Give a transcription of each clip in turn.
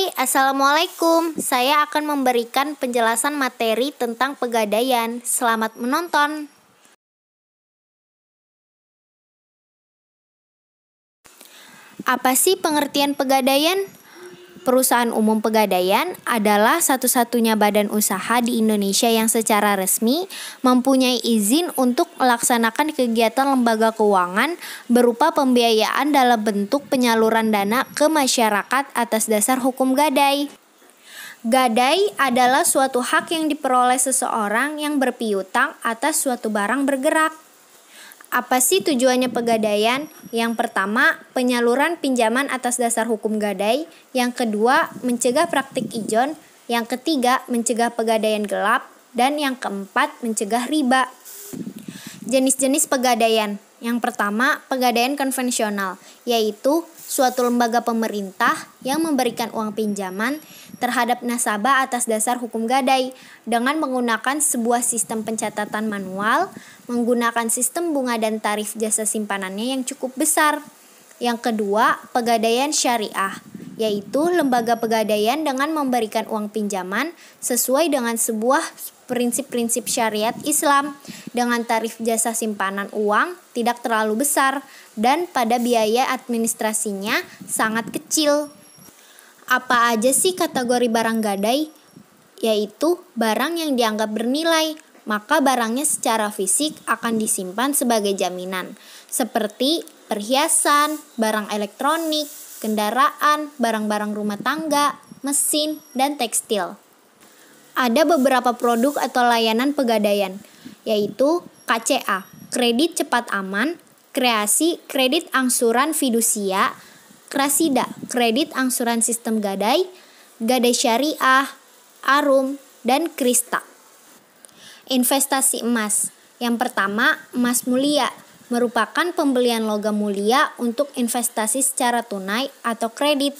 Hai, Assalamualaikum. Saya akan memberikan penjelasan materi tentang pegadaian. Selamat menonton. Apa sih pengertian pegadaian? Perusahaan umum pegadaian adalah satu-satunya badan usaha di Indonesia yang secara resmi mempunyai izin untuk melaksanakan kegiatan lembaga keuangan berupa pembiayaan dalam bentuk penyaluran dana ke masyarakat atas dasar hukum gadai. Gadai adalah suatu hak yang diperoleh seseorang yang berpiutang atas suatu barang bergerak. Apa sih tujuannya pegadaian? Yang pertama, penyaluran pinjaman atas dasar hukum gadai. Yang kedua, mencegah praktik ijon. Yang ketiga, mencegah pegadaian gelap. Dan yang keempat, mencegah riba. Jenis-jenis pegadaian. Yang pertama, pegadaian konvensional, yaitu suatu lembaga pemerintah yang memberikan uang pinjaman terhadap nasabah atas dasar hukum gadai dengan menggunakan sebuah sistem pencatatan manual, menggunakan sistem bunga dan tarif jasa simpanannya yang cukup besar. Yang kedua, pegadaian syariah, yaitu lembaga pegadaian dengan memberikan uang pinjaman sesuai dengan sebuah prinsip-prinsip syariat Islam dengan tarif jasa simpanan uang tidak terlalu besar dan pada biaya administrasinya sangat kecil. Apa aja sih kategori barang gadai? Yaitu barang yang dianggap bernilai, maka barangnya secara fisik akan disimpan sebagai jaminan, seperti perhiasan, barang elektronik, kendaraan, barang-barang rumah tangga, mesin, dan tekstil. Ada beberapa produk atau layanan pegadaian, yaitu KCA, kredit cepat aman, Kreasi, kredit angsuran fidusia, Krasida, kredit angsuran sistem gadai, Gadai Syariah, Arum, dan Krista. Investasi emas. Yang pertama, emas mulia, merupakan pembelian logam mulia untuk investasi secara tunai atau kredit.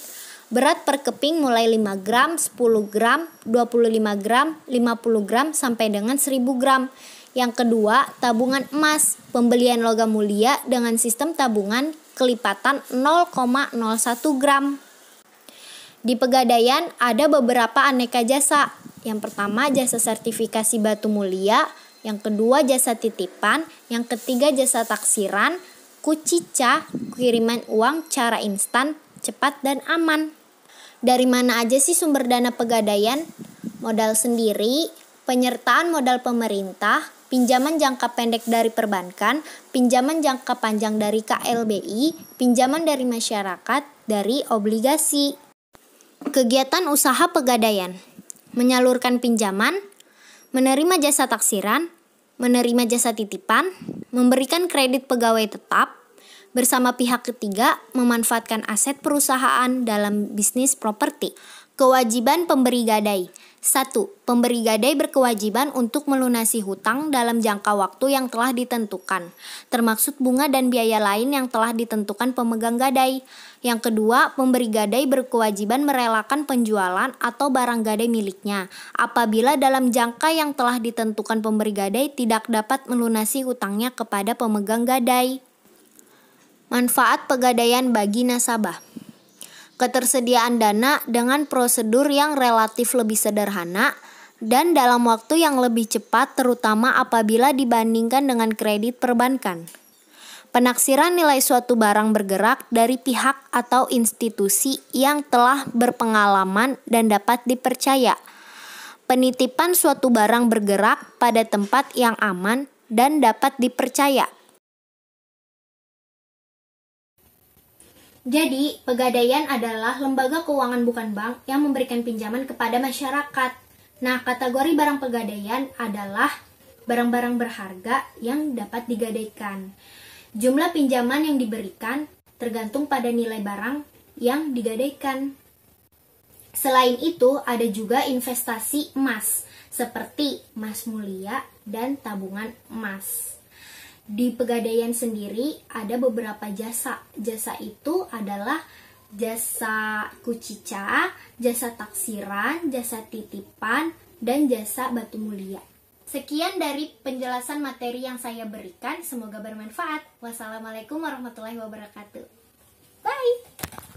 Berat per keping mulai 5 gram, 10 gram, 25 gram, 50 gram, sampai dengan 1000 gram. Yang kedua, tabungan emas, pembelian logam mulia dengan sistem tabungan kelipatan 0,01 gram. Di pegadaian ada beberapa aneka jasa. Yang pertama, jasa sertifikasi batu mulia. Yang kedua, jasa titipan. Yang ketiga, jasa taksiran, kucica, kiriman uang cara instan, cepat dan aman. Dari mana aja sih sumber dana pegadaian? Modal sendiri, penyertaan modal pemerintah, pinjaman jangka pendek dari perbankan, pinjaman jangka panjang dari KLBI, pinjaman dari masyarakat, dari obligasi. Kegiatan usaha pegadaian: menyalurkan pinjaman, menerima jasa taksiran, menerima jasa titipan, memberikan kredit pegawai tetap, bersama pihak ketiga memanfaatkan aset perusahaan dalam bisnis properti. Kewajiban pemberi gadai. 1. Pemberi gadai berkewajiban untuk melunasi hutang dalam jangka waktu yang telah ditentukan, termasuk bunga dan biaya lain yang telah ditentukan pemegang gadai. Yang kedua, pemberi gadai berkewajiban merelakan penjualan atau barang gadai miliknya apabila dalam jangka yang telah ditentukan pemberi gadai tidak dapat melunasi hutangnya kepada pemegang gadai. Manfaat pegadaian bagi nasabah. Ketersediaan dana dengan prosedur yang relatif lebih sederhana dan dalam waktu yang lebih cepat, terutama apabila dibandingkan dengan kredit perbankan. Penaksiran nilai suatu barang bergerak dari pihak atau institusi yang telah berpengalaman dan dapat dipercaya. Penitipan suatu barang bergerak pada tempat yang aman dan dapat dipercaya. Jadi, pegadaian adalah lembaga keuangan bukan bank yang memberikan pinjaman kepada masyarakat. Nah, kategori barang pegadaian adalah barang-barang berharga yang dapat digadaikan. Jumlah pinjaman yang diberikan tergantung pada nilai barang yang digadaikan. Selain itu, ada juga investasi emas, seperti emas mulia dan tabungan emas. Di pegadaian sendiri ada beberapa jasa. Jasa itu adalah jasa kucica, jasa taksiran, jasa titipan, dan jasa batu mulia. Sekian dari penjelasan materi yang saya berikan, semoga bermanfaat. Wassalamualaikum warahmatullahi wabarakatuh. Bye!